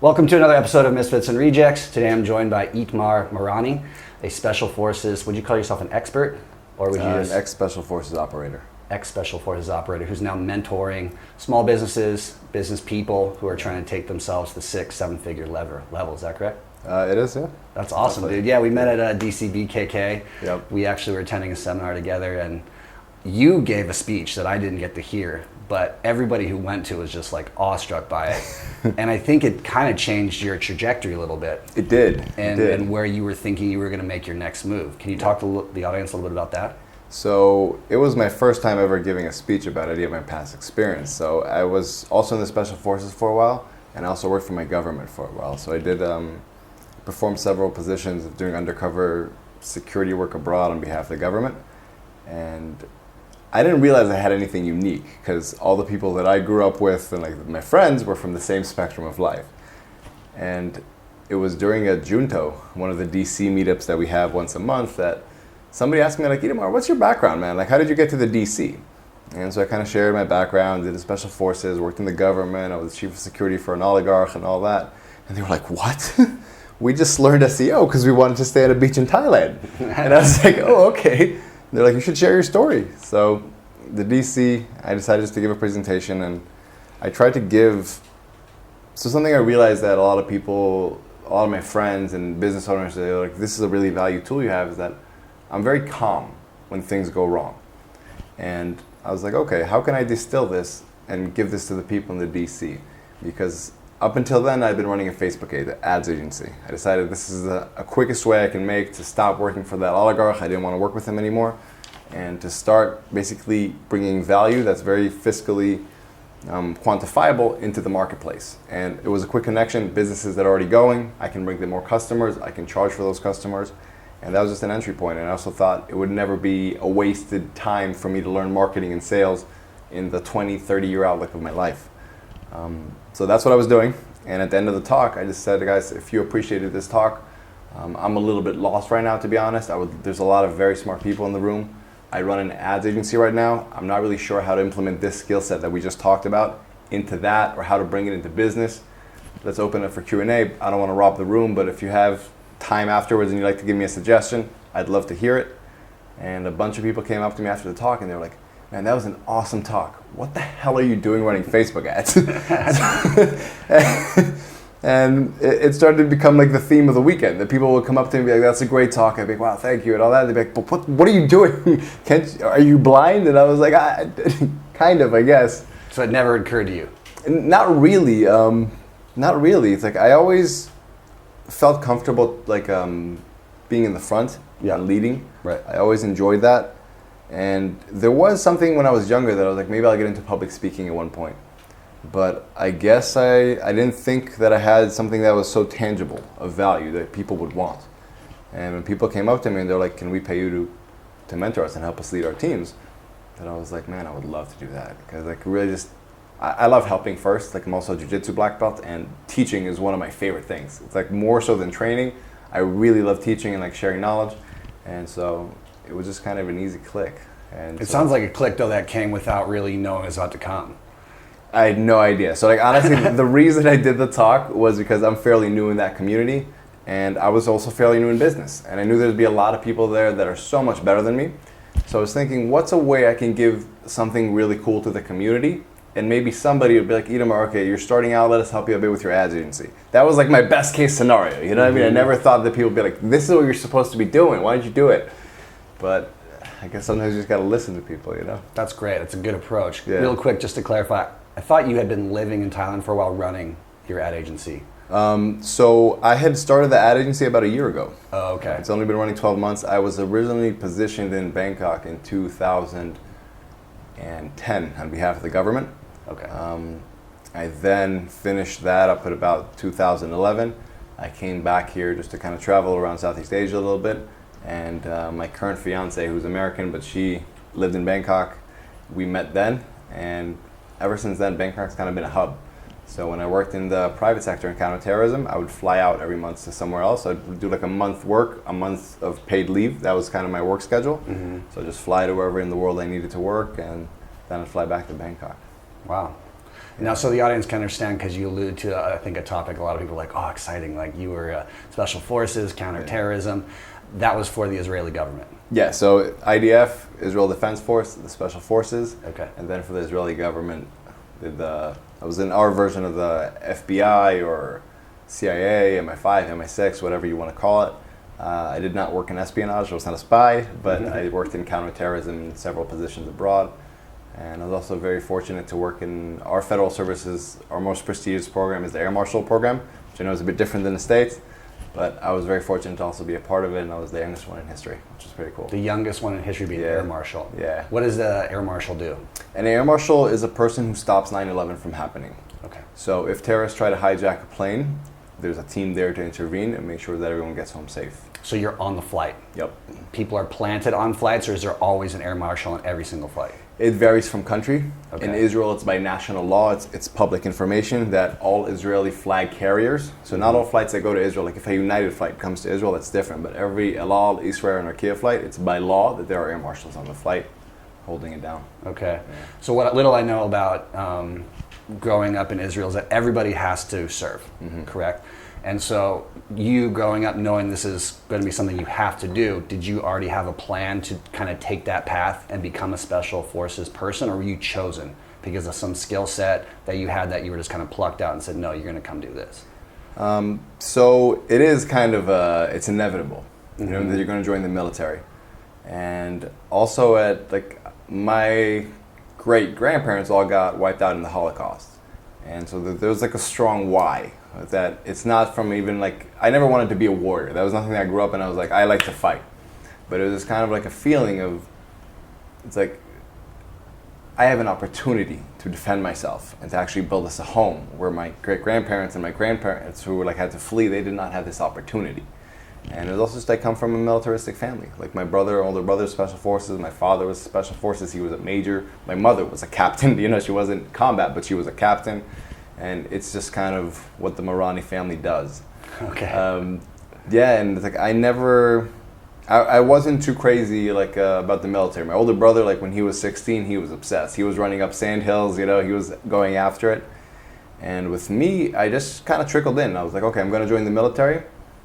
Welcome to another episode of Misfits and Rejects. Today I'm joined by Itamar Marani, a Special Forces, would you call yourself an expert? Or would you an ex-Special Forces operator. Ex-Special Forces operator who's now mentoring small businesses, business people who are trying to take themselves to 6-7 figure level. Is that correct? It is, yeah. That's awesome, dude. Yeah, we met at DCBKK. Yep. We actually were attending a seminar together, and you gave a speech that I didn't get to hear, but everybody who went to was just like awestruck by it. And I think it kind of changed your trajectory a little bit. It did. And where you were thinking you were going to make your next move. Can you talk to the audience a little bit about that? So it was my first time ever giving a speech about any of my past experience. So I was also in the Special Forces for a while, and I also worked for my government for a while. So I did perform several positions of doing undercover security work abroad on behalf of the government. And I didn't realize I had anything unique because all the people that I grew up with and like my friends were from the same spectrum of life. And it was during a Junto, one of the DC meetups that we have once a month, that somebody asked me like, Itamar, what's your background, man? Like, how did you get to the DC? And so I kind of shared my background, did the Special Forces, worked in the government, I was chief of security for an oligarch and all that. And they were like, what? We just learned SEO because we wanted to stay at a beach in Thailand. And I was like, oh, okay. They're like, you should share your story. So the DC, I decided just to give a presentation, and I tried to give, so something I realized that a lot of people, a lot of my friends and business owners, they're like, this is a really valuable tool you have, is that I'm very calm when things go wrong. And I was like, okay, how can I distill this and give this to the people in the DC? Because up until then, I'd been running a Facebook ads agency. I decided this is the quickest way I can make to stop working for that oligarch. I didn't want to work with him anymore. And to start basically bringing value that's very fiscally quantifiable into the marketplace. And it was a quick connection, businesses that are already going, I can bring them more customers, I can charge for those customers. And that was just an entry point. And I also thought it would never be a wasted time for me to learn marketing and sales in the 20, 30-year outlook of my life. So that's what I was doing. And at the end of the talk, I just said, guys, if you appreciated this talk, I'm a little bit lost right now, to be honest. There's a lot of very smart people in the room. I run an ads agency right now. I'm not really sure how to implement this skill set that we just talked about into that, or how to bring it into business. Let's open it for Q&A. I don't want to rob the room, but if you have time afterwards and you'd like to give me a suggestion, I'd love to hear it. And a bunch of people came up to me after the talk and they were like, man, that was an awesome talk. What the hell are you doing running Facebook ads? And it started to become like the theme of the weekend. That people would come up to me and be like, that's a great talk. I'd be like, wow, thank you, and all that. They'd be like, but what are you doing? Are you blind? And I was like, kind of, I guess. So it never occurred to you? Not really. Not really. It's like I always felt comfortable like being in the front and leading. Right. I always enjoyed that. And there was something when I was younger that I was like, maybe I'll get into public speaking at one point. But I guess I didn't think that I had something that was so tangible of value that people would want. And when people came up to me and they're like, can we pay you to mentor us and help us lead our teams? And I was like, man, I would love to do that. Because like really just, I love helping first. Like I'm also a jiu-jitsu black belt, and teaching is one of my favorite things. It's like more so than training. I really love teaching and like sharing knowledge. And so it was just kind of an easy click. And it sounds like a click though that came without really knowing it was about to come. I had no idea. So like honestly, the reason I did the talk was because I'm fairly new in that community, and I was also fairly new in business. And I knew there'd be a lot of people there that are so much better than me. So I was thinking, what's a way I can give something really cool to the community? And maybe somebody would be like, Itamar, okay, you're starting out, let us help you a bit with your ads agency. That was like my best case scenario. You know what I mean? I never thought that people would be like, this is what you're supposed to be doing. Why did you do it? But I guess sometimes you just got to listen to people, you know? That's great. That's a good approach. Yeah. Real quick, just to clarify, I thought you had been living in Thailand for a while running your ad agency. So I had started the ad agency about a year ago. Oh, okay. It's only been running 12 months. I was originally positioned in Bangkok in 2010 on behalf of the government. Okay. I then finished that up at about 2011. I came back here just to kind of travel around Southeast Asia a little bit. And my current fiance, who's American, but she lived in Bangkok, we met then. And ever since then, Bangkok's kind of been a hub. So when I worked in the private sector in counterterrorism, I would fly out every month to somewhere else. I'd do like a month work, a month of paid leave. That was kind of my work schedule. Mm-hmm. So I'd just fly to wherever in the world I needed to work, and then I'd fly back to Bangkok. Wow. Now, so the audience can understand, because you alluded to, I think, a topic a lot of people are like, oh, exciting, like you were special forces, counterterrorism. That was for the Israeli government. Yeah, so IDF, Israel Defense Force, the special forces. Okay. And then for the Israeli government, I was in our version of the FBI or CIA, MI5, MI6, whatever you want to call it. I did not work in espionage, I was not a spy, but I worked in counterterrorism in several positions abroad. And I was also very fortunate to work in our federal services. Our most prestigious program is the Air Marshal program, which I know is a bit different than the States, but I was very fortunate to also be a part of it, and I was the youngest one in history, which is pretty cool. The youngest one in history being Air Marshal. Yeah. What does the Air Marshal do? An Air Marshal is a person who stops 9/11 from happening. Okay. So if terrorists try to hijack a plane, there's a team there to intervene and make sure that everyone gets home safe. So you're on the flight. Yep. People are planted on flights, or is there always an Air Marshal on every single flight? It varies from country. Okay. In Israel, it's by national law. It's public information that all Israeli flag carriers, so not all flights that go to Israel, like if a United flight comes to Israel, that's different. But every El Al, Israel, and Arkia flight, it's by law that there are Air Marshals on the flight holding it down. Okay. Yeah. So what little I know about growing up in Israel is that everybody has to serve, correct? And so you growing up knowing this is going to be something you have to do, did you already have a plan to kind of take that path and become a special forces person, or were you chosen because of some skill set that you had that you were just kind of plucked out and said, no, you're going to come do this? So it is kind of, it's inevitable, you know, that you're going to join the military. And also my great-grandparents all got wiped out in the Holocaust. And so there was like a strong why. That it's not from even like, I never wanted to be a warrior. That was nothing that I grew up and I was like, I like to fight. But it was kind of like a feeling of, it's like, I have an opportunity to defend myself and to actually build us a home, where my great-grandparents and my grandparents who were like had to flee, they did not have this opportunity. And it was also just I come from a militaristic family. Like my older brother, special forces. My father was special forces. He was a major. My mother was a captain. You know, she wasn't combat, but she was a captain. And it's just kind of what the Marani family does. Okay. Yeah, and it's like I wasn't too crazy like about the military. My older brother, like when he was 16, he was obsessed. He was running up sand hills, you know, he was going after it. And with me, I just kind of trickled in. I was like, okay, I'm going to join the military,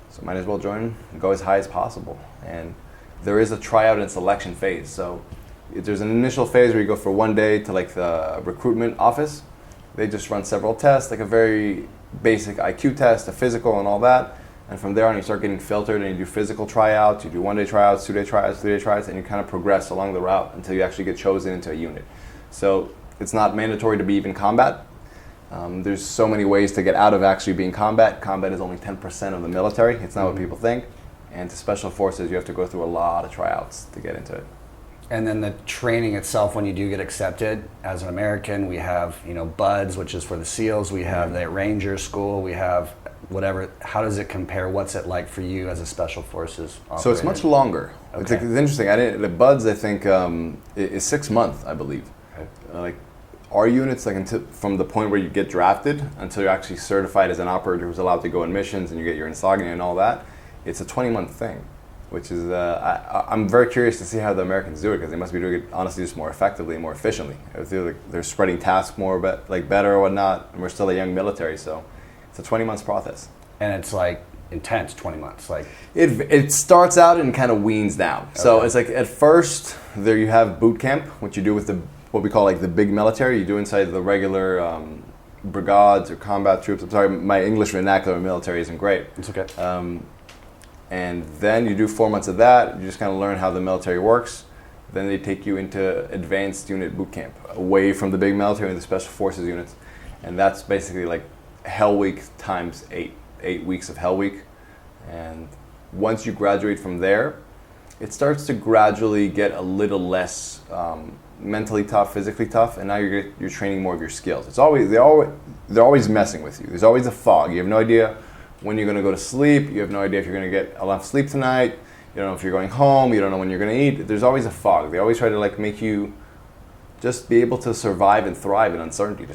so might as well join and go as high as possible. And there is a tryout and selection phase. So there's an initial phase where you go for one day to like the recruitment office. They just run several tests, like a very basic IQ test, a physical and all that. And from there on, you start getting filtered and you do physical tryouts, you do 1 day tryouts, 2 day tryouts, 3 day tryouts, and you kind of progress along the route until you actually get chosen into a unit. So it's not mandatory to be even combat. There's so many ways to get out of actually being combat. Combat is only 10% of the military. It's not what people think. And to special forces, you have to go through a lot of tryouts to get into it. And then the training itself, when you do get accepted, as an American, we have, you know, BUDS, which is for the SEALs. We have the Ranger School. We have whatever. How does it compare? What's it like for you as a Special Forces operator? So it's much longer. Okay. It's interesting. The BUDS, I think, is 6 months, I believe. Okay. Like our units, like from the point where you get drafted until you're actually certified as an operator who's allowed to go on missions and you get your insignia and all that, it's a 20-month thing. Which is, I'm very curious to see how the Americans do it, because they must be doing it, honestly, just more effectively and more efficiently. I feel like they're spreading tasks more, better or whatnot, and we're still a young military, so it's a 20-month process. And it's like intense, 20 months. Like it starts out and kind of weans down. Okay. So it's like at first there you have boot camp, which you do with what we call like the big military. You do inside the regular brigades or combat troops. I'm sorry, my English vernacular military isn't great. It's okay. And then you do 4 months of that. You just kind of learn how the military works. Then they take you into advanced unit boot camp, away from the big military and the special forces units. And that's basically like Hell Week times 8 weeks of Hell Week. And once you graduate from there, it starts to gradually get a little less mentally tough, physically tough, and now you're training more of your skills. They're always messing with you. There's always a fog. You have no idea when you're going to go to sleep. You have no idea if you're going to get enough sleep tonight. You don't know if you're going home. You don't know when you're going to eat. There's always a fog. They always try to like make you just be able to survive and thrive in uncertainty.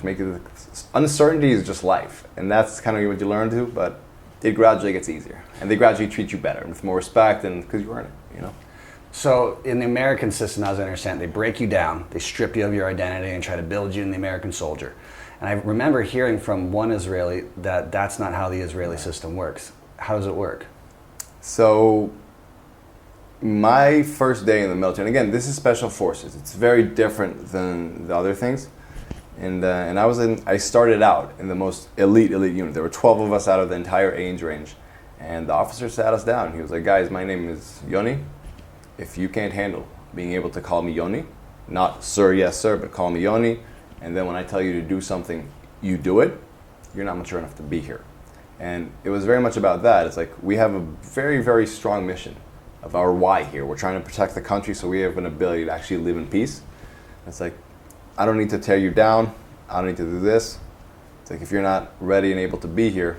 Uncertainty is just life, and that's kind of what you learn to. But it gradually gets easier, and they gradually treat you better and with more respect, and because you earn it, you know. So in the American system, as I understand, they break you down, they strip you of your identity and try to build you in the American soldier. And I remember hearing from one Israeli that that's not how the Israeli system works. How does it work? So my first day in the military, and again, this is special forces. It's very different than the other things. And I started out in the most elite unit. There were 12 of us out of the entire age range. And the officer sat us down. He was like, guys, my name is Yoni. If you can't handle being able to call me Yoni, not sir, yes sir, but call me Yoni, and then when I tell you to do something, you do it, you're not mature enough to be here. And it was very much about that. It's like we have a very, very strong mission of our why here. We're trying to protect the country so we have an ability to actually live in peace. It's like, I don't need to tear you down. I don't need to do this. It's like if you're not ready and able to be here,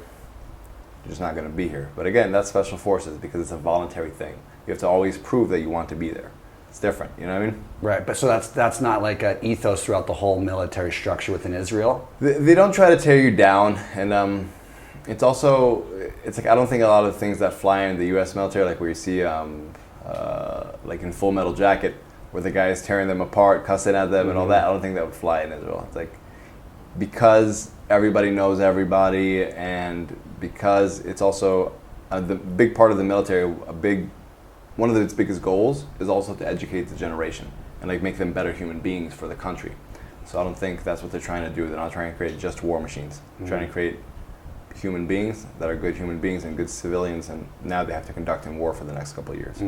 you're just not going to be here. But again, that's special forces because it's a voluntary thing. You have to always prove that you want to be there. It's different, you know what I mean? Right, but so that's not like an ethos throughout the whole military structure within Israel? They don't try to tear you down, and it's also, it's like I don't think a lot of things that fly in the U.S. military, like where you see, like in Full Metal Jacket, where the guy is tearing them apart, cussing at them and all that, I don't think that would fly in Israel. It's like, because everybody knows everybody, and because it's also the big part of the military, one of its biggest goals is also to educate the generation and like make them better human beings for the country. So I don't think that's what they're trying to do. They're not trying to create just war machines. They're trying to create human beings that are good human beings and good civilians, and now they have to conduct in war for the next couple of years.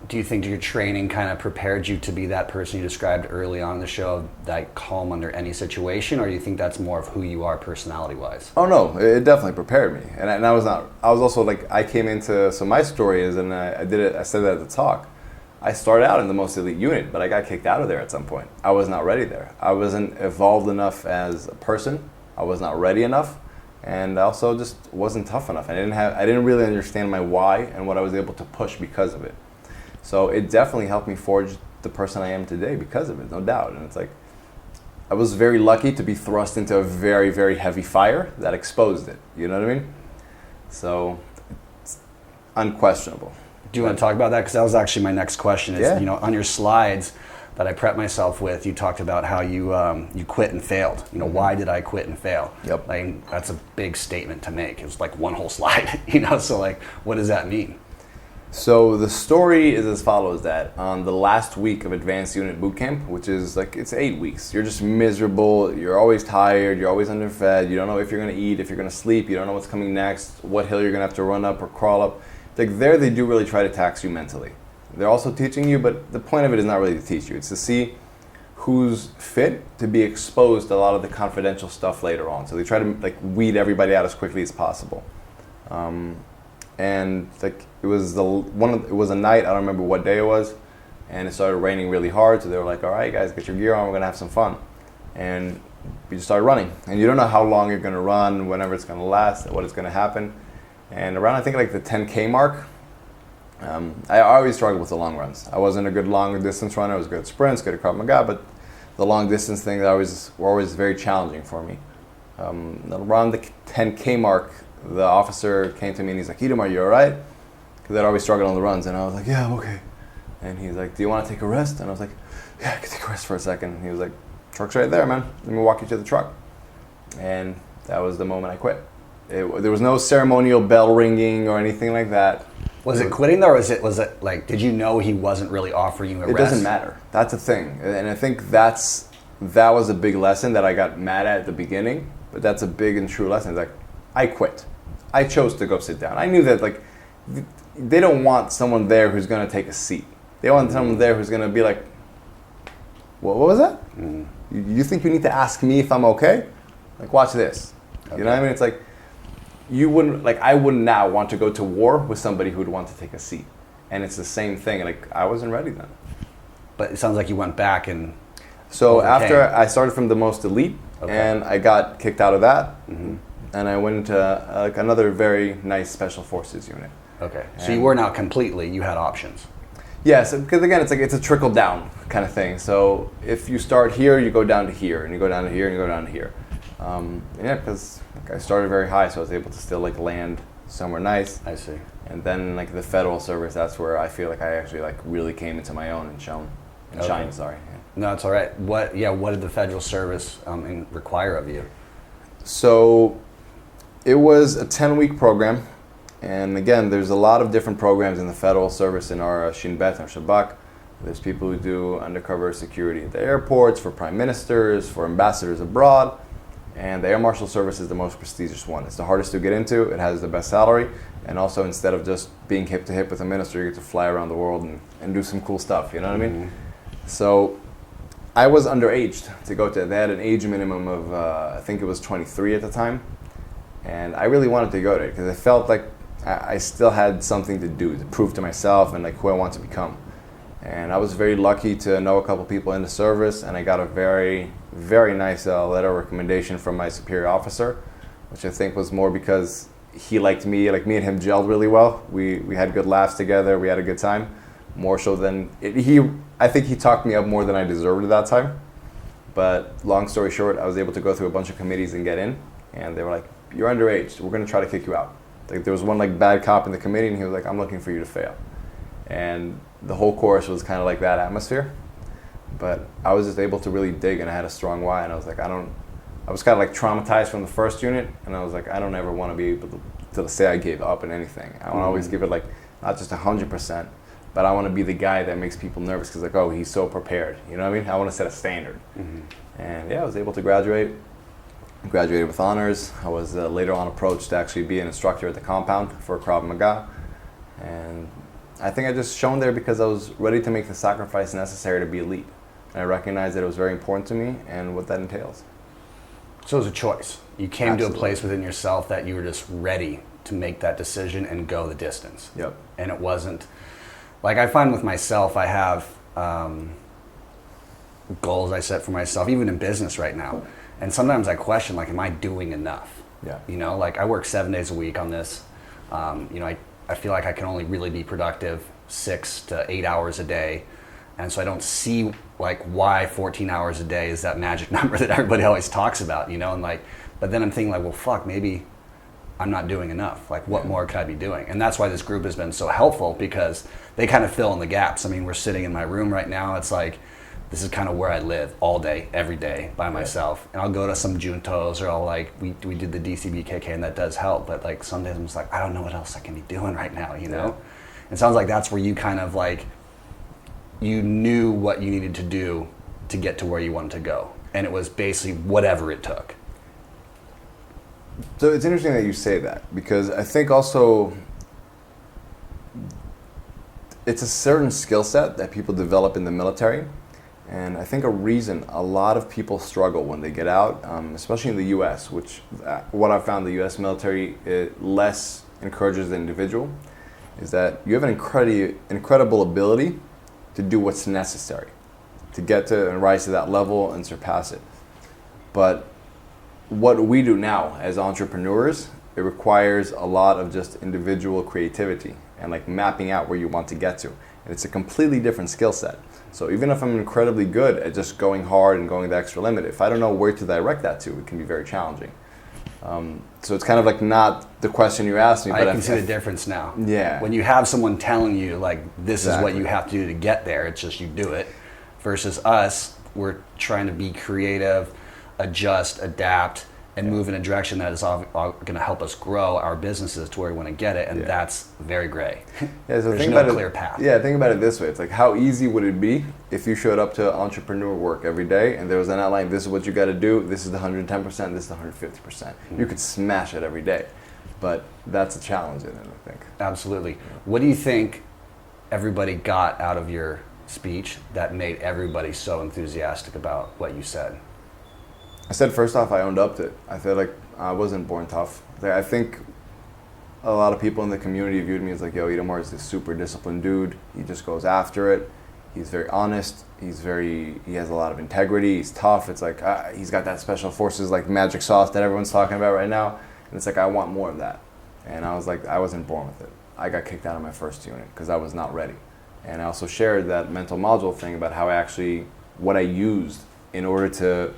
Do you think your training kind of prepared you to be that person you described early on in the show, that calm under any situation, or do you think that's more of who you are personality-wise? Oh no, it definitely prepared me, and I was not. I was also like, I came into. So my story is, and I did it. I said that at the talk. I started out in the most elite unit, but I got kicked out of there at some point. I was not ready there. I wasn't evolved enough as a person. I was not ready enough, and I also just wasn't tough enough. I didn't really understand my why and what I was able to push because of it. So it definitely helped me forge the person I am today because of it, no doubt. And it's like, I was very lucky to be thrust into a very, very heavy fire that exposed it. You know what I mean? So it's unquestionable. Do you want to talk about that? Because that was actually my next question. Is, Yeah. you know, on your slides that I prepped myself with, you talked about how you quit and failed. You know, why did I quit and fail? Yep. Like, that's a big statement to make. It was like one whole slide, you know? So like, what does that mean? So the story is as follows: that on the last week of advanced unit boot camp, which is like, it's 8 weeks, you're just miserable, you're always tired, you're always underfed, you don't know if you're going to eat, if you're going to sleep, you don't know what's coming next, what hill you're going to have to run up or crawl up. Like there, they do really try to tax you mentally. They're also teaching you, but the point of it is not really to teach you. It's to see who's fit to be exposed to a lot of the confidential stuff later on. So they try to like weed everybody out as quickly as possible. And like it was a night, I don't remember what day it was, and it started raining really hard. So they were like, "All right, guys, get your gear on. We're gonna have some fun." And we just started running, and you don't know how long you're gonna run, whenever it's gonna last, what is gonna happen. And around, I think, like the 10K mark, I always struggled with the long runs. I wasn't a good long distance runner. I was good at sprints, good at Krav Maga, but the long distance thing were always very challenging for me. Around the 10K mark, the officer came to me and he's like, "Itamar, you all right?" Because I'd always struggled on the runs, and I was like, "Yeah, I'm okay." And he's like, "Do you want to take a rest?" And I was like, "Yeah, I can take a rest for a second." And he was like, "Truck's right there, man. Let me walk you to the truck." And that was the moment I quit. There was no ceremonial bell ringing or anything like that. Was it quitting though, or was it like, did you know he wasn't really offering you a rest? It doesn't matter. That's the thing. And I think that was a big lesson that I got mad at the beginning, but that's a big and true lesson. It's like, I quit. I chose to go sit down. I knew that like they don't want someone there who's going to take a seat. They want someone there who's going to be like, what was that? You think you need to ask me if I'm okay? Like, watch this. Okay. You know what I mean? It's like, I would now want to go to war with somebody who would want to take a seat. And it's the same thing. Like, I wasn't ready then. But it sounds like you went back and... So after I started from the most elite, and I got kicked out of that, and I went into like another very nice special forces unit. Okay, so you were not completely, you had options. Yes, because again, it's a trickle down kind of thing. So if you start here, you go down to here, and you go down to here, and you go down to here. Because I started very high, so I was able to still like land somewhere nice. I see. And then like the federal service, that's where I feel like I actually like really came into my own and shine. Sorry. Yeah. No, it's all right. What did the federal service require of you? So it was a 10-week program. And again, there's a lot of different programs in the federal service in our Shin Bet, our Shabak. There's people who do undercover security at the airports, for prime ministers, for ambassadors abroad. And the Air Marshal Service is the most prestigious one. It's the hardest to get into. It has the best salary. And also, instead of just being hip to hip with a minister, you get to fly around the world and do some cool stuff. You know what I mean? So I was underaged to go to it. They had an age minimum of, I think it was 23 at the time. And I really wanted to go to it because I felt like I still had something to do, to prove to myself and like who I want to become. And I was very lucky to know a couple people in the service, and I got a very, very nice letter of recommendation from my superior officer, which I think was more because he liked me, like me and him gelled really well. We had good laughs together, we had a good time, more so than, I think he talked me up more than I deserved at that time. But long story short, I was able to go through a bunch of committees and get in, and they were like, you're underage, we're gonna try to kick you out. Like there was one like bad cop in the committee, and he was like, I'm looking for you to fail. And the whole course was kind of like that atmosphere. But I was just able to really dig, and I had a strong why, and I was like, I was kind of like traumatized from the first unit, and I was like, I don't ever want to be able to say I gave up in anything. I want to always give it like, not just 100%, but I want to be the guy that makes people nervous because like, oh, he's so prepared. You know what I mean? I want to set a standard. And yeah, I was able to graduate. Graduated with honors. I was later on approached to actually be an instructor at the compound for Krav Maga. And I think I just shone there because I was ready to make the sacrifice necessary to be elite. And I recognized that it was very important to me and what that entails. So it was a choice. You came Absolutely. to a place within yourself that you were just ready to make that decision and go the distance. Yep. And it wasn't, like I find with myself, I have goals I set for myself, even in business right now. And sometimes I question, like, am I doing enough? Yeah. You know, like I work 7 days a week on this. You know, I feel like I can only really be productive 6 to 8 hours a day. And so I don't see like why 14 hours a day is that magic number that everybody always talks about, you know? And like, but then I'm thinking like, well, fuck, maybe I'm not doing enough. Like what more could I be doing? And that's why this group has been so helpful because they kind of fill in the gaps. I mean, we're sitting in my room right now. It's like, this is kind of where I live all day, every day by myself. And I'll go to some juntos or I'll like, we did the DCBKK and that does help. But like some days I'm just like, I don't know what else I can be doing right now, you know? It sounds like that's where you kind of like, you knew what you needed to do to get to where you wanted to go. And it was basically whatever it took. So it's interesting that you say that because I think also it's a certain skill set that people develop in the military. And I think a reason a lot of people struggle when they get out, especially in the U.S., which what I've found the U.S. military less encourages the individual, is that you have an incredible ability to do what's necessary to get to and rise to that level and surpass it. But what we do now as entrepreneurs, it requires a lot of just individual creativity and like mapping out where you want to get to. And it's a completely different skill set. So even if I'm incredibly good at just going hard and going the extra limit, if I don't know where to direct that to, it can be very challenging. So it's kind of like not the question you asked me. But I can see the difference now. Yeah. When you have someone telling you like, this is what you have to do to get there, it's just you do it. Versus us, we're trying to be creative, adjust, adapt, and move in a direction that is all going to help us grow our businesses to where we want to get it, and that's very gray. So There's no clear path. Yeah, think about it this way. It's like, how easy would it be if you showed up to entrepreneur work every day and there was an outline, this is what you got to do, this is the 110%, this is the 150%. You could smash it every day. But that's a challenge in it, I think. Absolutely. What do you think everybody got out of your speech that made everybody so enthusiastic about what you said? I said first off, I owned up to it. I feel like I wasn't born tough. I think a lot of people in the community viewed me as like, yo, Itamar is this super disciplined dude. He just goes after it. He's very honest. He has a lot of integrity. He's tough. It's like, he's got that special forces like magic sauce that everyone's talking about right now. And it's like, I want more of that. And I was like, I wasn't born with it. I got kicked out of my first unit because I was not ready. And I also shared that mental module thing about how what I used in order to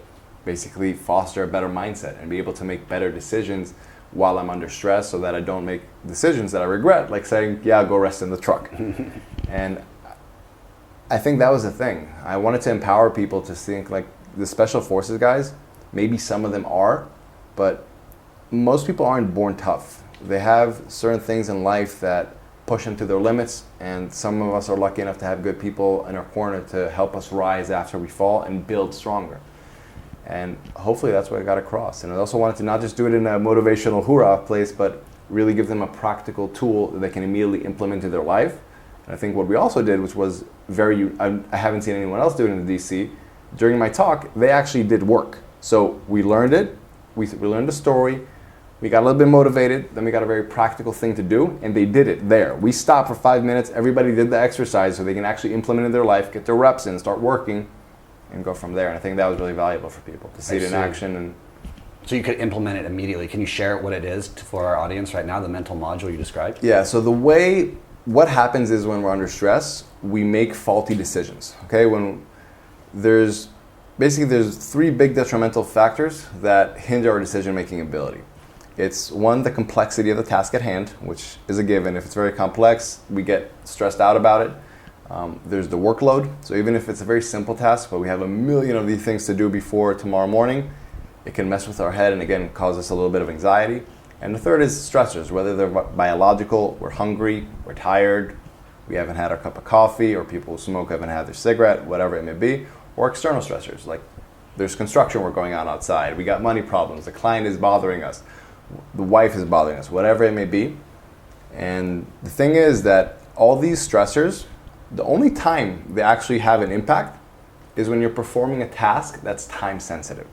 basically foster a better mindset and be able to make better decisions while I'm under stress so that I don't make decisions that I regret, like saying, yeah, I'll go rest in the truck. And I think that was the thing. I wanted to empower people to think like the special forces guys, maybe some of them are, but most people aren't born tough. They have certain things in life that push them to their limits, and some of us are lucky enough to have good people in our corner to help us rise after we fall and build stronger. And hopefully that's what I got across. And I also wanted to not just do it in a motivational hoorah place, but really give them a practical tool that they can immediately implement in their life. And I think what we also did, which was I haven't seen anyone else do it in the DC, during my talk, they actually did work. So we learned it, we learned the story, we got a little bit motivated, then we got a very practical thing to do, and they did it there. We stopped for 5 minutes, everybody did the exercise so they can actually implement it in their life, get their reps in, start working, and go from there. And I think that was really valuable for people to see it in action. And so you could implement it immediately. Can you share what it is for our audience right now, the mental module you described? Yeah, so what happens is when we're under stress, we make faulty decisions, okay? There's 3 big detrimental factors that hinder our decision-making ability. It's 1, the complexity of the task at hand, which is a given. If it's very complex, we get stressed out about it. There's the workload. So even if it's a very simple task, but we have a million of these things to do before tomorrow morning, it can mess with our head and again cause us a little bit of anxiety. And the third is stressors, whether they're biological, we're hungry, we're tired, we haven't had our cup of coffee, or people who smoke haven't had their cigarette, whatever it may be, or external stressors, like there's construction work going on outside, we got money problems, the client is bothering us, the wife is bothering us, whatever it may be. And the thing is that all these stressors, the only time they actually have an impact is when you're performing a task that's time sensitive.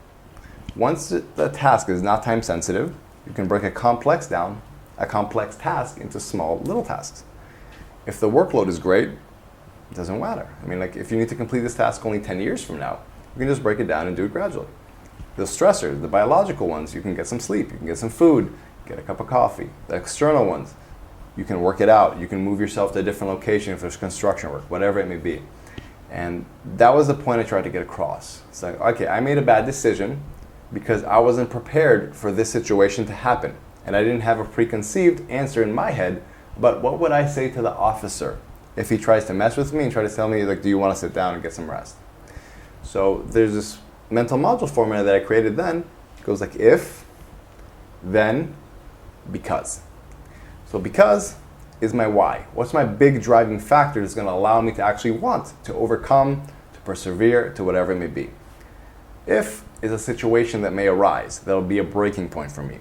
Once the task is not time sensitive, you can break a complex task into small little tasks. If the workload is great, it doesn't matter. I mean, like if you need to complete this task only 10 years from now, you can just break it down and do it gradually. The stressors, the biological ones, you can get some sleep, you can get some food, get a cup of coffee. The external ones, you can work it out. You can move yourself to a different location if there's construction work, whatever it may be. And that was the point I tried to get across. It's like, okay, I made a bad decision because I wasn't prepared for this situation to happen. And I didn't have a preconceived answer in my head, but what would I say to the officer if he tries to mess with me and try to tell me, like, do you want to sit down and get some rest? So there's this mental module formula that I created then. It goes like if, then, because. So because is my why. What's my big driving factor that's going to allow me to actually want to overcome, to persevere, to whatever it may be. If is a situation that may arise. That'll be a breaking point for me.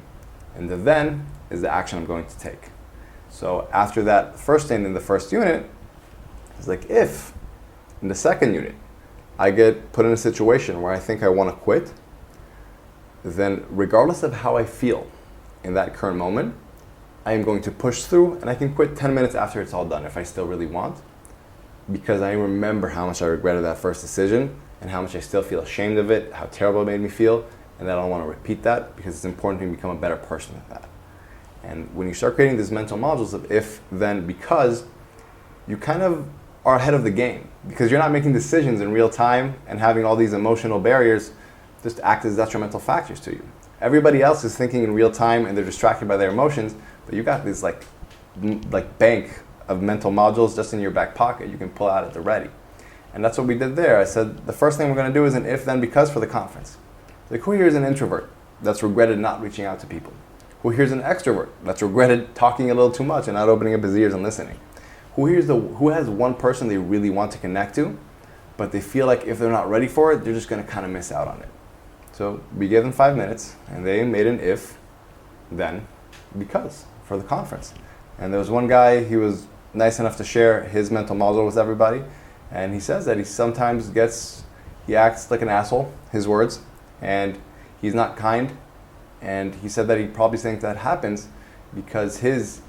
And the then is the action I'm going to take. So after that first thing in the first unit, it's like if in the second unit I get put in a situation where I think I want to quit, then regardless of how I feel in that current moment, I am going to push through, and I can quit 10 minutes after it's all done if I still really want, because I remember how much I regretted that first decision and how much I still feel ashamed of it, how terrible it made me feel, and I don't want to repeat that because it's important to me to become a better person at that. And when you start creating these mental modules of if, then, because, you kind of are ahead of the game because you're not making decisions in real time and having all these emotional barriers just act as detrimental factors to you. Everybody else is thinking in real time and they're distracted by their emotions, but you got this like bank of mental modules just in your back pocket you can pull out at the ready. And that's what we did there. I said the first thing we're going to do is an if, then, because for the conference. Like, who here is an introvert that's regretted not reaching out to people? Who here is an extrovert that's regretted talking a little too much and not opening up his ears and listening? Who has one person they really want to connect to, but they feel like if they're not ready for it, they're just going to kind of miss out on it. So we gave them 5 minutes, and they made an if, then, because for the conference. And there was one guy, he was nice enough to share his mental module with everybody, and he says that he sometimes he acts like an asshole, his words, and he's not kind. And he said that he probably thinks that happens because his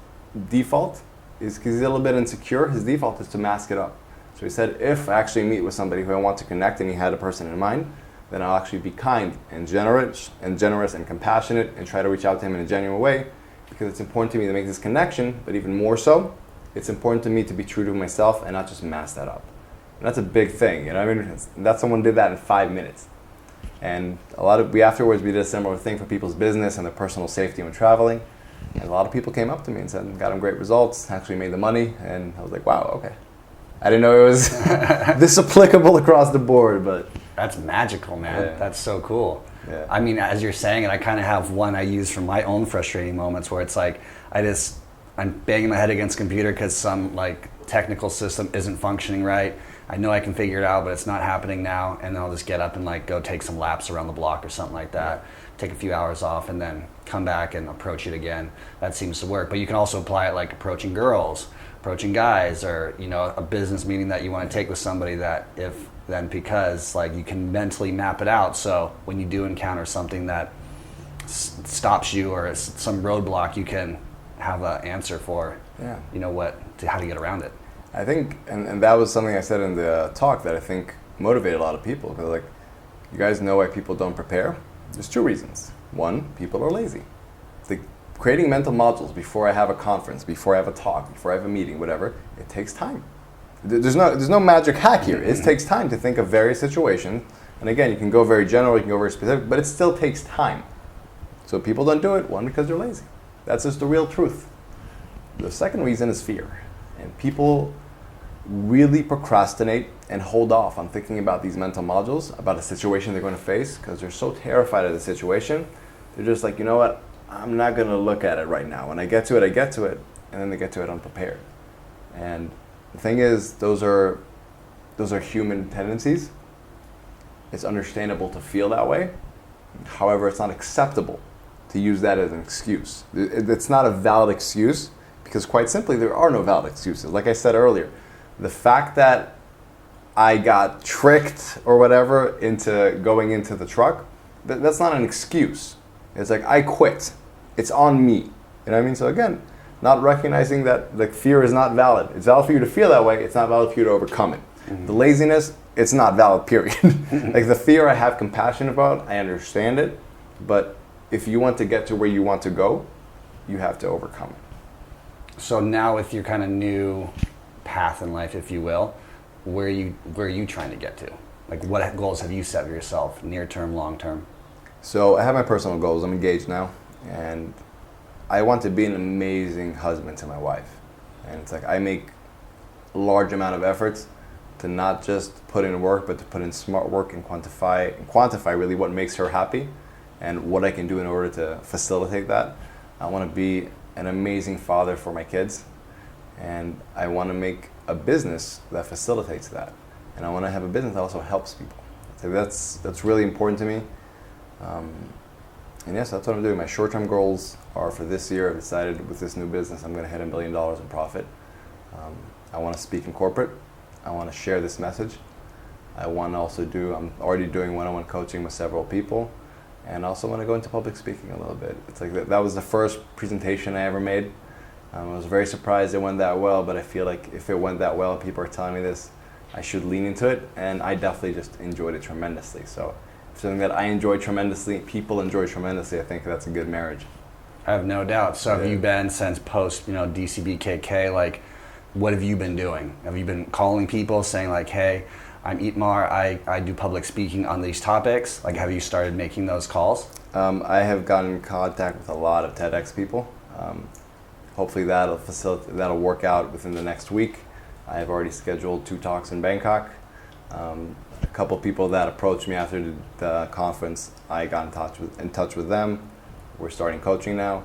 default is, because he's a little bit insecure, his default is to mask it up. So he said, if I actually meet with somebody who I want to connect and he had a person in mind, then I'll actually be kind and generous and compassionate and try to reach out to him in a genuine way, because it's important to me to make this connection, but even more so, it's important to me to be true to myself and not just mask that up. And that's a big thing, you know what I mean? That someone did that in 5 minutes. And afterwards we did a similar thing for people's business and their personal safety when traveling. And a lot of people came up to me and said, got them great results, actually made the money. And I was like, wow, okay. I didn't know it was this applicable across the board, but. That's magical, man. Yeah. That's so cool. Yeah. I mean, as you're saying it, I kind of have one I use for my own frustrating moments where it's like, I'm banging my head against the computer because some like technical system isn't functioning right. I know I can figure it out, but it's not happening now. And then I'll just get up and like go take some laps around the block or something like that. Take a few hours off and then come back and approach it again. That seems to work. But you can also apply it like approaching girls, approaching guys, or a business meeting that you want to take with somebody that because like you can mentally map it out. So when you do encounter something that stops you or some roadblock, you can have an answer for how to get around it. I think, and that was something I said in the talk that I think motivated a lot of people. Because like, you guys know why people don't prepare? There's two reasons. One, people are lazy. It's like creating mental modules before I have a conference, before I have a talk, before I have a meeting, whatever, it takes time. There's no magic hack here. It takes time to think of various situations. And again, you can go very general, you can go very specific, but it still takes time. So people don't do it, one, because they're lazy. That's just the real truth. The second reason is fear. And people really procrastinate and hold off on thinking about these mental modules, about a situation they're going to face, because they're so terrified of the situation. They're just like, you know what, I'm not going to look at it right now. When I get to it, I get to it, and then they get to it unprepared. And the thing is, those are human tendencies. It's understandable to feel that way. However, it's not acceptable to use that as an excuse. It's not a valid excuse, because quite simply, there are no valid excuses. Like I said earlier, the fact that I got tricked or whatever into going into the truck, that's not an excuse. It's like, I quit. It's on me. You know what I mean? So again, not recognizing that the fear is not valid. It's valid for you to feel that way. It's not valid for you to overcome it. Mm-hmm. The laziness, it's not valid, period. Like the fear I have compassion about, I understand it. But if you want to get to where you want to go, you have to overcome it. So now with your kind of new path in life, if you will, where are you trying to get to? Like what goals have you set for yourself, near term, long term? So I have my personal goals. I'm engaged now, and I want to be an amazing husband to my wife. And it's like I make a large amount of efforts to not just put in work, but to put in smart work and quantify really what makes her happy and what I can do in order to facilitate that. I want to be an amazing father for my kids, and I want to make a business that facilitates that. And I want to have a business that also helps people. So that's really important to me. And yes, that's what I'm doing. My short-term goals are for this year. I've decided with this new business, I'm going to hit $1 million in profit. I want to speak in corporate. I want to share this message. I want to also I'm already doing one-on-one coaching with several people. And I also want to go into public speaking a little bit. It's like that was the first presentation I ever made. I was very surprised it went that well, but I feel like if it went that well, people are telling me this, I should lean into it. And I definitely just enjoyed it tremendously. So something that I enjoy tremendously, people enjoy tremendously, I think that's a good marriage. I have no doubt. So have you been since post, DCBKK, like what have you been doing? Have you been calling people saying like, hey, I'm Itamar, I do public speaking on these topics? Like have you started making those calls? I have gotten in contact with a lot of TEDx people. Hopefully that'll work out within the next week. I have already scheduled 2 talks in Bangkok. A couple people that approached me after the conference, I got in touch with them. We're starting coaching now,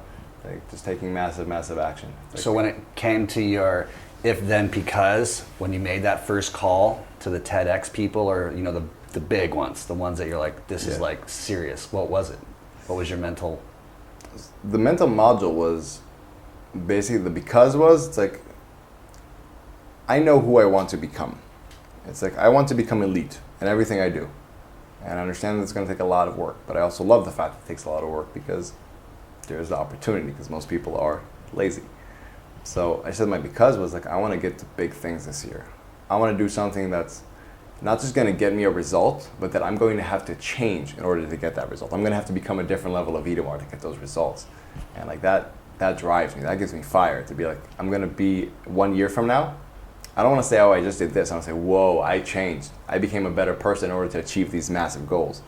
just taking massive action. So when it came to your if then because, when you made that first call to the TEDx people or the big ones, the ones that you're like, this is like serious, what was it? What was your mental? The mental module was basically it's like I know who I want to become. It's like I want to become elite in everything I do. And I understand that it's going to take a lot of work, but I also love the fact that it takes a lot of work because there's the opportunity, because most people are lazy. So I said my because was like, I want to get to big things this year. I want to do something that's not just going to get me a result, but that I'm going to have to change in order to get that result. I'm going to have to become a different level of Itamar to get those results. And like that drives me. That gives me fire to be like, I'm going to be 1 year from now. I don't want to say, oh, I just did this. I want to say, whoa, I changed. I became a better person in order to achieve these massive goals.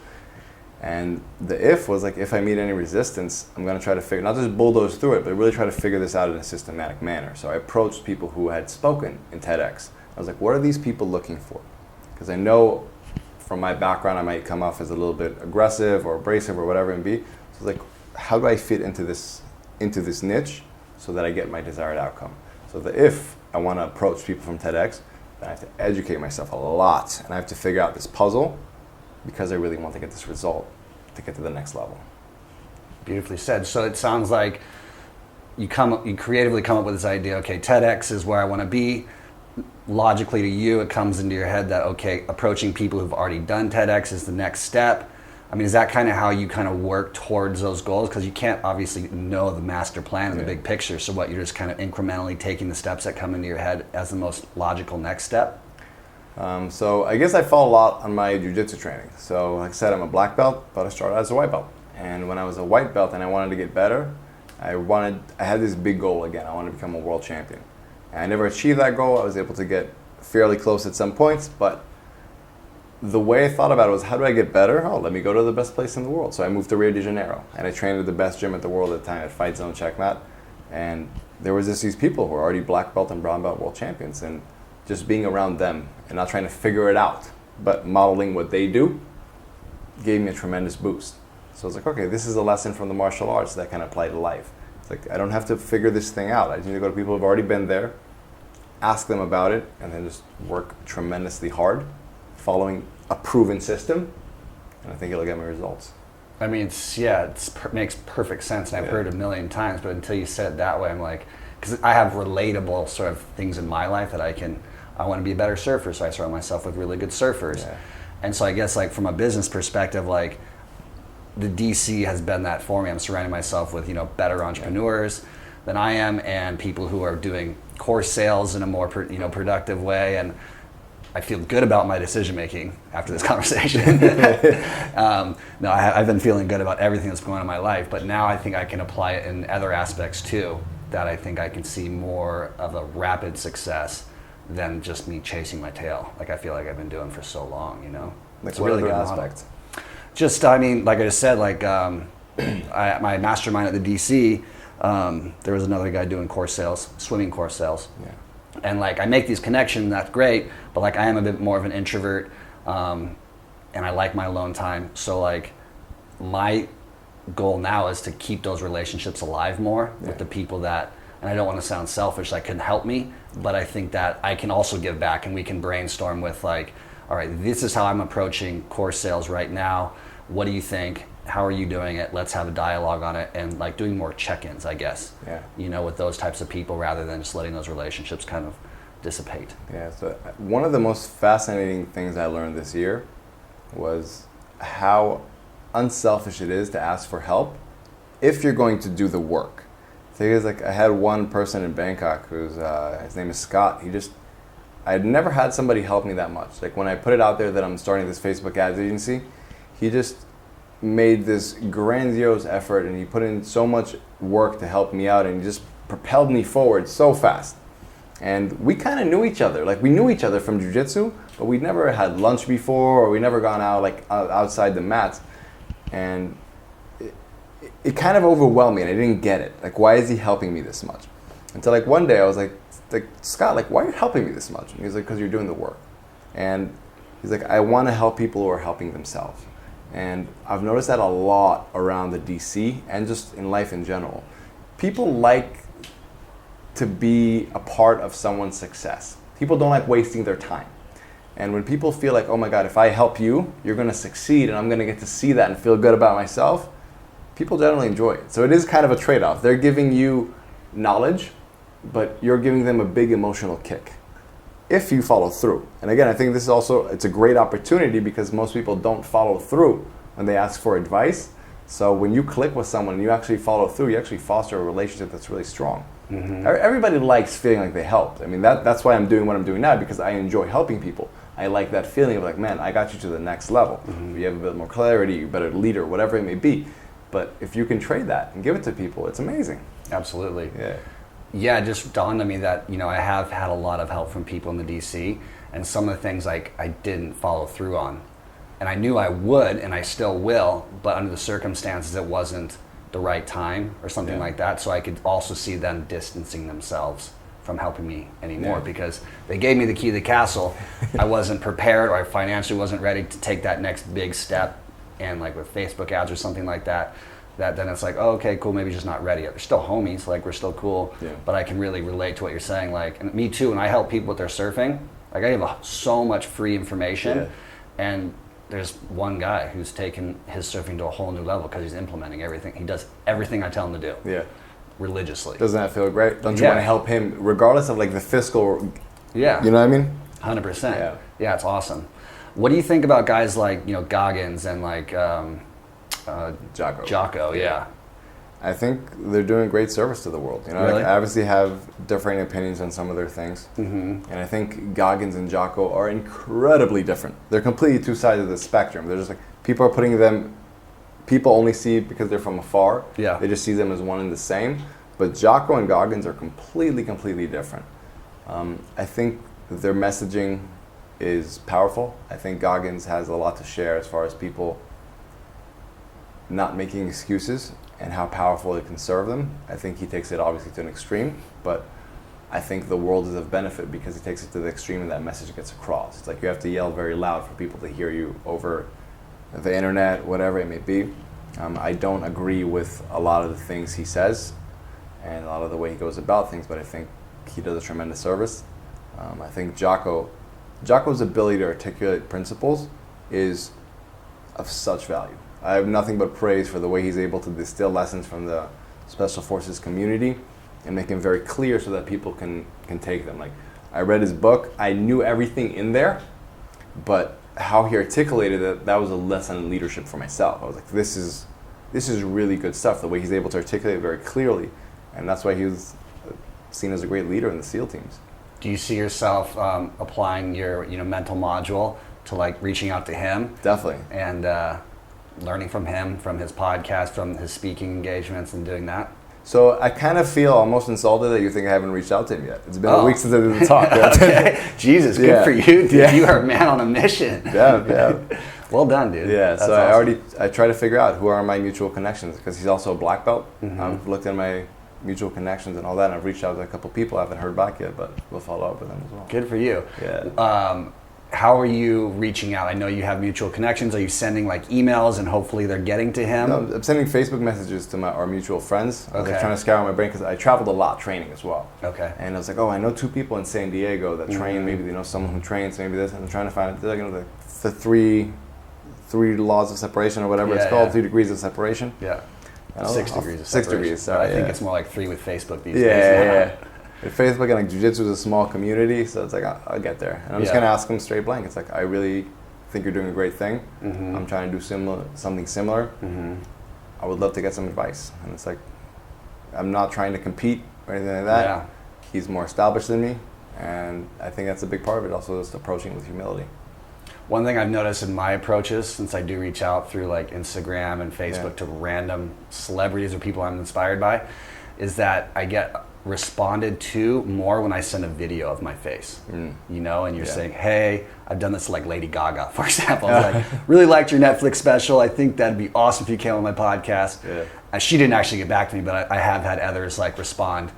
And the if was like, if I meet any resistance, I'm going to try to figure, not just bulldoze through it, but really try to figure this out in a systematic manner. So I approached people who had spoken in TEDx. I was like, what are these people looking for? Because I know from my background, I might come off as a little bit aggressive or abrasive or whatever it may be. So like, how do I fit into this niche so that I get my desired outcome? So if I want to approach people from TEDx, then I have to educate myself a lot, and I have to figure out this puzzle because I really want to get this result to get to the next level. Beautifully said. So it sounds like you creatively come up with this idea, okay, TEDx is where I want to be. Logically to you, it comes into your head that, okay, approaching people who've already done TEDx is the next step. I mean, is that kind of how you kind of work towards those goals? Because you can't obviously know the master plan and the big picture. So what, you're just kind of incrementally taking the steps that come into your head as the most logical next step? So I guess I fall a lot on my jiu-jitsu training. So like I said, I'm a black belt, but I started as a white belt. And when I was a white belt and I wanted to get better, I had this big goal again. I wanted to become a world champion. And I never achieved that goal. I was able to get fairly close at some points, but the way I thought about it was, how do I get better? Oh, let me go to the best place in the world. So I moved to Rio de Janeiro, and I trained at the best gym at the world at the time, at Fight Zone Checkmat. And there was just these people who were already black belt and brown belt world champions, and just being around them and not trying to figure it out, but modeling what they do, gave me a tremendous boost. So I was like, okay, this is a lesson from the martial arts that can apply to life. It's like, I don't have to figure this thing out. I just need to go to people who've already been there, ask them about it, and then just work tremendously hard, following a proven system, and I think it'll get me results. I mean, it makes perfect sense, and I've heard it a million times, but until you said it that way, I'm like, because I have relatable sort of things in my life that I want to be a better surfer, so I surround myself with really good surfers. Yeah. And so I guess like from a business perspective, like the DC has been that for me. I'm surrounding myself with, better entrepreneurs than I am, and people who are doing course sales in a more productive way, and I feel good about my decision making after this conversation. I've been feeling good about everything that's going on in my life, but now I think I can apply it in other aspects too, that I think I can see more of a rapid success than just me chasing my tail, like I feel like I've been doing for so long, Like what other aspects? Just, I mean, like I just said, like my mastermind at the DC, there was another guy doing course sales, swimming course sales. Yeah. And like I make these connections, that's great, but like I am a bit more of an introvert, and I like my alone time. So like my goal now is to keep those relationships alive more with the people that, and I don't want to sound selfish, that can help me, but I think that I can also give back, and we can brainstorm with like, all right, this is how I'm approaching course sales right now. What do you think? How are you doing it? Let's have a dialogue on it, and like doing more check-ins, I guess. Yeah. With those types of people, rather than just letting those relationships kind of dissipate. Yeah. So one of the most fascinating things I learned this year was how unselfish it is to ask for help if you're going to do the work. So I had one person in Bangkok who's his name is Scott. I had never had somebody help me that much. Like when I put it out there that I'm starting this Facebook ads agency, he just made this grandiose effort, and he put in so much work to help me out, and he just propelled me forward so fast. And we kind of knew each other. Like we knew each other from jiu-jitsu, but we'd never had lunch before, or we'd never gone out outside the mats. And it kind of overwhelmed me, and I didn't get it. Like, why is he helping me this much? Until like one day I was like, Scott, like, why are you helping me this much? And he's like, because you're doing the work. And he's like, I want to help people who are helping themselves. And I've noticed that a lot around the DC and just in life in general. People like to be a part of someone's success. People don't like wasting their time. And when people feel like, oh my God, if I help you, you're going to succeed, and I'm going to get to see that and feel good about myself, people generally enjoy it. So it is kind of a trade-off. They're giving you knowledge, but you're giving them a big emotional kick if you follow through. And again, I think this is also, it's a great opportunity because most people don't follow through when they ask for advice. So when you click with someone and you actually follow through, you actually foster a relationship that's really strong. Mm-hmm. Everybody likes feeling like they helped. I mean, that's why I'm doing what I'm doing now, because I enjoy helping people. I like that feeling of like, man, I got you to the next level. Mm-hmm. You have a bit more clarity, you're a better leader, whatever it may be. But if you can trade that and give it to people, it's amazing. Absolutely. Yeah, it just dawned on me that, I have had a lot of help from people in the DC, and some of the things like I didn't follow through on. and I knew I would, and I still will, but under the circumstances, it wasn't the right time or something like that. So I could also see them distancing themselves from helping me anymore because they gave me the key to the castle. I wasn't prepared, or I financially wasn't ready to take that next big step. And like with Facebook ads or something like that, then it's like, oh, okay, cool, maybe just not ready yet. We're still homies, like we're still cool, but I can really relate to what you're saying. Like, and me too, when I help people with their surfing, like I have so much free information, and there's one guy who's taken his surfing to a whole new level because he's implementing everything. He does everything I tell him to do. Yeah. Religiously. Doesn't that feel great? Don't you want to help him regardless of like the fiscal? Yeah. You know what I mean? 100%. Yeah, it's awesome. What do you think about guys like, Goggins and like Jocko? Yeah. I think they're doing great service to the world. Really? I obviously have differing opinions on some of their things. And I think Goggins and Jocko are incredibly different. They're completely two sides of the spectrum. They're just like, people only see because they're from afar. Yeah. They just see them as one and the same. But Jocko and Goggins are completely, completely different. I think their messaging is powerful. I think Goggins has a lot to share as far as people not making excuses and how powerful it can serve them. I think he takes it obviously to an extreme, but I think the world is of benefit because he takes it to the extreme and that message gets across. It's like you have to yell very loud for people to hear you over the internet, whatever it may be. I don't agree with a lot of the things he says and a lot of the way he goes about things, but I think he does a tremendous service. I think Jocko's ability to articulate principles is of such value. I have nothing but praise for the way he's able to distill lessons from the Special Forces community and make them very clear so that people can take them. Like, I read his book, I knew everything in there, but how he articulated it, that was a lesson in leadership for myself. I was like, this is really good stuff, the way he's able to articulate it very clearly, and that's why he was seen as a great leader in the SEAL teams. Do you see yourself applying your mental module to like reaching out to him? Definitely. And learning from him, from his podcast, from his speaking engagements, and doing that? So I kind of feel almost insulted that you think I haven't reached out to him yet. It's been a week since I did the talk. Okay. Jesus, good for you, dude. Yeah. You are a man on a mission. Yeah. Well done, dude. Yeah, that's so awesome. I try to figure out who are my mutual connections, because he's also a black belt. I've looked at my mutual connections and all that, and I've reached out to a couple people. I haven't heard back yet, but we'll follow up with them as well. Good for you. Yeah. How are you reaching out? I know you have mutual connections. Are you sending like emails and hopefully they're getting to him? No, I'm sending Facebook messages to our mutual friends. I was like, trying to scour my brain because I traveled a lot training as well. Okay. And I was like, I know 2 people in San Diego that train. Maybe they know someone who trains. Maybe this. And I'm trying to find the three laws of separation or whatever it's called. 3 degrees of separation. Yeah. 6 degrees of separation. 6 degrees. Sorry. I think it's more like 3 with Facebook these days. Yeah. Facebook and like jiu-jitsu is a small community, so it's like I'll get there. And I'm just gonna ask them straight blank. It's like, I really think you're doing a great thing. I'm trying to do something similar. I would love to get some advice. And it's like, I'm not trying to compete or anything like that. Yeah. He's more established than me, and I think that's a big part of it. Also, just approaching with humility. One thing I've noticed in my approaches, since I do reach out through like Instagram and Facebook to random celebrities or people I'm inspired by, is that I get responded to more when I send a video of my face, and you're saying, hey, I've done this to like Lady Gaga, for example. I was like, really liked your Netflix special. I think that'd be awesome if you came on my podcast. She didn't actually get back to me, but I have had others like respond,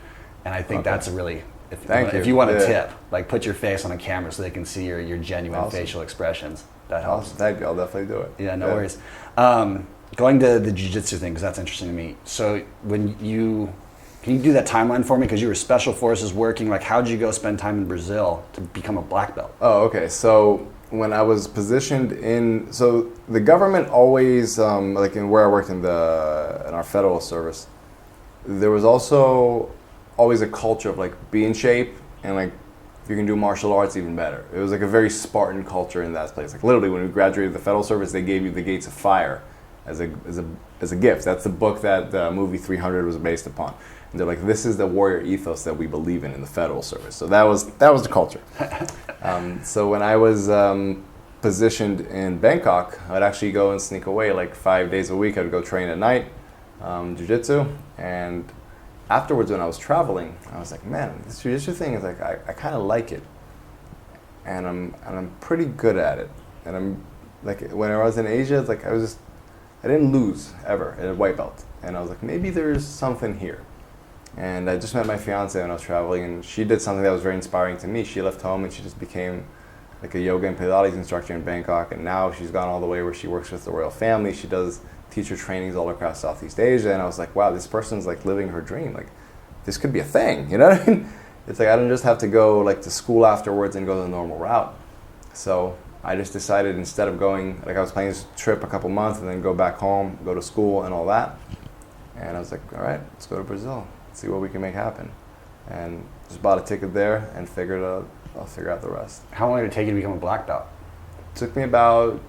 and I think that's a really, if you want a tip, like put your face on a camera so they can see your genuine facial expressions. That helps. Thank you. I'll definitely do it. Yeah, no worries. Going to the jiu-jitsu thing, because that's interesting to me. So can you do that timeline for me? Because you were Special Forces working. Like, how'd you go spend time in Brazil to become a black belt? Oh, okay. So when I was positioned so the government always, like in where I worked in our federal service, there was also always a culture of like be in shape and like if you can do martial arts, even better. It was like a very Spartan culture in that place. Like literally, when we graduated the federal service, they gave you the Gates of Fire as a gift. That's the book that the movie 300 was based upon. And they're like, this is the warrior ethos that we believe in the federal service. So that was the culture. So when I was positioned in Bangkok, I'd actually go and sneak away like 5 days a week. I'd go train at night, jiu-jitsu. And afterwards, when I was traveling, I was like, man, this jiu-jitsu thing is like, I kind of like it. And I'm pretty good at it. And like when I was in Asia, it's like I didn't lose ever at a white belt. And I was like, maybe there's something here. And I just met my fiance when I was traveling, and she did something that was very inspiring to me. She left home and she just became like a yoga and Pilates instructor in Bangkok, and now she's gone all the way where she works with the royal family. She does teacher trainings all across Southeast Asia, and I was like, wow, this person's like living her dream. Like, this could be a thing, you know what I mean? It's like I don't just have to go like to school afterwards and go the normal route. So I just decided, instead of going, like I was planning this trip a couple months and then go back home, go to school and all that. And I was like, all right, let's go to Brazil, see what we can make happen. And just bought a ticket there and figured I'll figure out the rest. How long did it take you to become a black belt? It took me about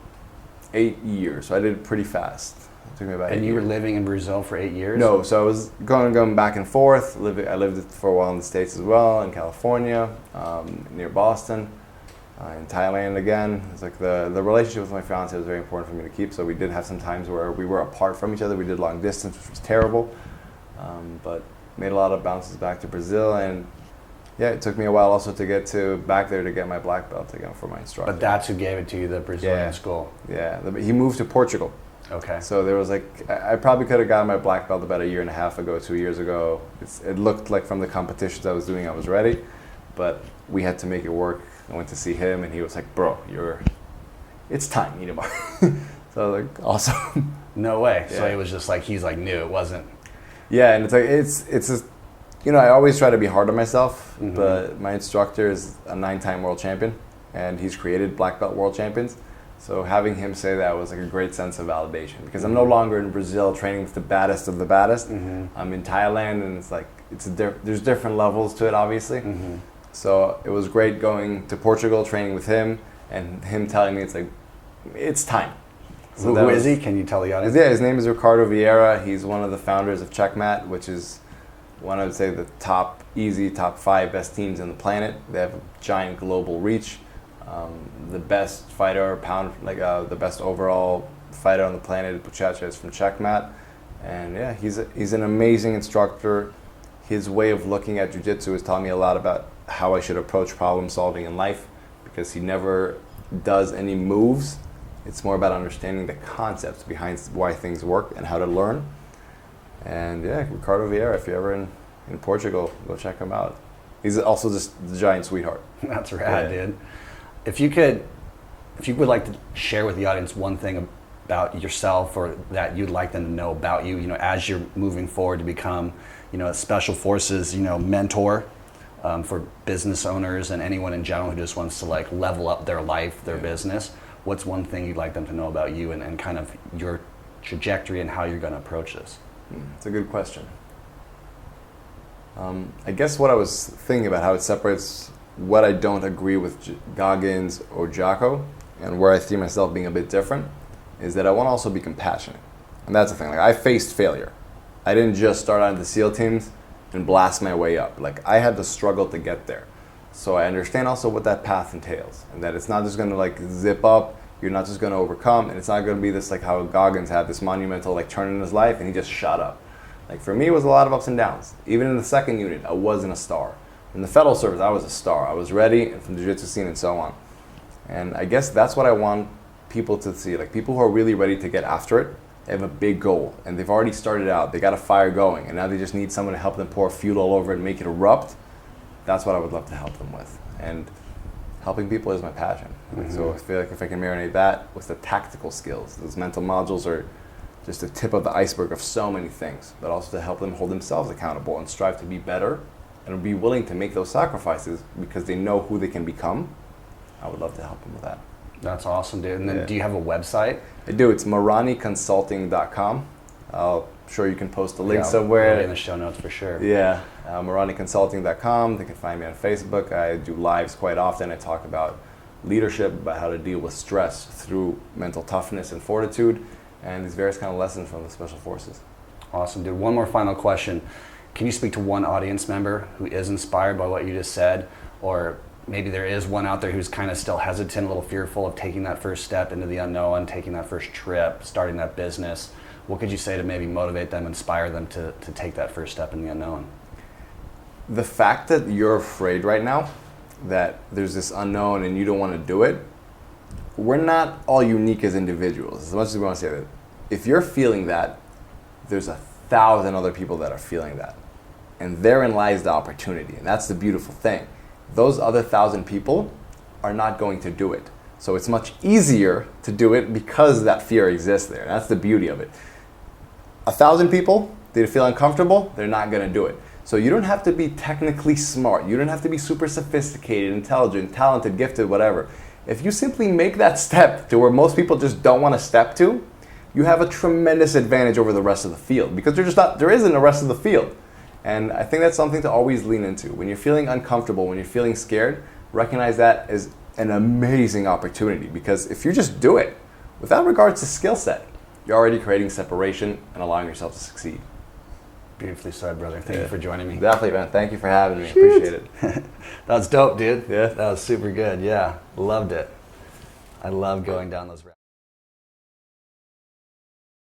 8 years, so I did it pretty fast. It took me about 8 years. And you were living in Brazil for 8 years? No, so I was going back and forth. I lived for a while in the States as well, in California, near Boston, in Thailand again. It's like the relationship with my fiance was very important for me to keep, so we did have some times where we were apart from each other. We did long distance, which was terrible, but made a lot of bounces back to Brazil. And yeah, it took me a while also to get back there to get my black belt again for my instructor. But that's who gave it to you, the Brazilian school? Yeah, he moved to Portugal. Okay. So there was like, I probably could have gotten my black belt about 1.5 years ago, 2 years ago. It looked like from the competitions I was doing, I was ready, but we had to make it work. I went to see him and he was like, bro, it's time, Itamar. So I was like, awesome. No way. Yeah. So it was just like, he's like new, it wasn't. Yeah, and it's like, it's just, I always try to be hard on myself, but my instructor is a 9-time world champion and he's created black belt world champions. So having him say that was like a great sense of validation, because I'm no longer in Brazil training with the baddest of the baddest. I'm in Thailand, and it's like there's different levels to it, obviously. So it was great going to Portugal, training with him, and him telling me it's time. So who is he? Can you tell the audience? Yeah, his name is Ricardo Vieira. He's one of the founders of Checkmat, which is one, I would say, the top 5 best teams on the planet. They have a giant global reach. The best fighter, the best overall fighter on the planet, Puchacha, is from Checkmat. And yeah, he's an amazing instructor. His way of looking at jiu-jitsu has taught me a lot about how I should approach problem solving in life, because he never does any moves. It's more about understanding the concepts behind why things work and how to learn. And yeah, Ricardo Vieira, if you're ever in Portugal, go check him out. He's also just the giant sweetheart. That's rad, dude. If you would like to share with the audience one thing about yourself, or that you'd like them to know about you, as you're moving forward to become, a special forces, mentor for business owners and anyone in general who just wants to like level up their life, their business, what's one thing you'd like them to know about you and kind of your trajectory and how you're going to approach this? It's a good question. I guess what I was thinking about, how it separates what I don't agree with Goggins or Jocko, and where I see myself being a bit different, is that I want to also be compassionate. And that's the thing. Like, I faced failure. I didn't just start out in the SEAL teams and blast my way up. Like, I had to struggle to get there. So I understand also what that path entails, and that it's not just going to like zip up. You're not just going to overcome, and it's not going to be this like how Goggins had this monumental like turn in his life and he just shot up. Like, for me, it was a lot of ups and downs. Even in the second unit, I wasn't a star. In the Federal Service, I was a star. I was ready, and from the jiu-jitsu scene and so on. And I guess that's what I want people to see. Like, people who are really ready to get after it, they have a big goal, and they've already started out. They got a fire going, and now they just need someone to help them pour fuel all over it and make it erupt. That's what I would love to help them with. And helping people is my passion. So I feel like if I can marinate that with the tactical skills, those mental modules are just the tip of the iceberg of so many things, but also to help them hold themselves accountable and strive to be better and be willing to make those sacrifices because they know who they can become. I would love to help them with that. That's awesome, dude. And then do you have a website? I do. It's maraniconsulting.com. I'm sure you can post a link somewhere. It'll be in the show notes for sure. Yeah, maraniconsulting.com. They can find me on Facebook. I do lives quite often. I talk about leadership, about how to deal with stress through mental toughness and fortitude, and these various kind of lessons from the Special Forces. Awesome, dude. One more final question. Can you speak to one audience member who is inspired by what you just said, or maybe there is one out there who's kind of still hesitant, a little fearful of taking that first step into the unknown, taking that first trip, starting that business? What could you say to maybe motivate them, inspire them to take that first step in the unknown? The fact that you're afraid right now, that there's this unknown and you don't want to do it, we're not all unique as individuals. As much as we want to say that, if you're feeling that, there's 1,000 other people that are feeling that. And therein lies the opportunity. And that's the beautiful thing. Those other 1,000 people are not going to do it. So it's much easier to do it because that fear exists there. And that's the beauty of it. 1,000 people, they feel uncomfortable, they're not going to do it. So you don't have to be technically smart. You don't have to be super sophisticated, intelligent, talented, gifted, whatever. If you simply make that step to where most people just don't want to step to, you have a tremendous advantage over the rest of the field, because there isn't a rest of the field. And I think that's something to always lean into. When you're feeling uncomfortable, when you're feeling scared, recognize that as an amazing opportunity, because if you just do it, without regards to skill set, you're already creating separation and allowing yourself to succeed. Beautifully said, brother. Thank you for joining me. Definitely, man. Thank you for having me. Appreciate it. That was dope, dude. Yeah. That was super good. Yeah, loved it. I love going down those routes.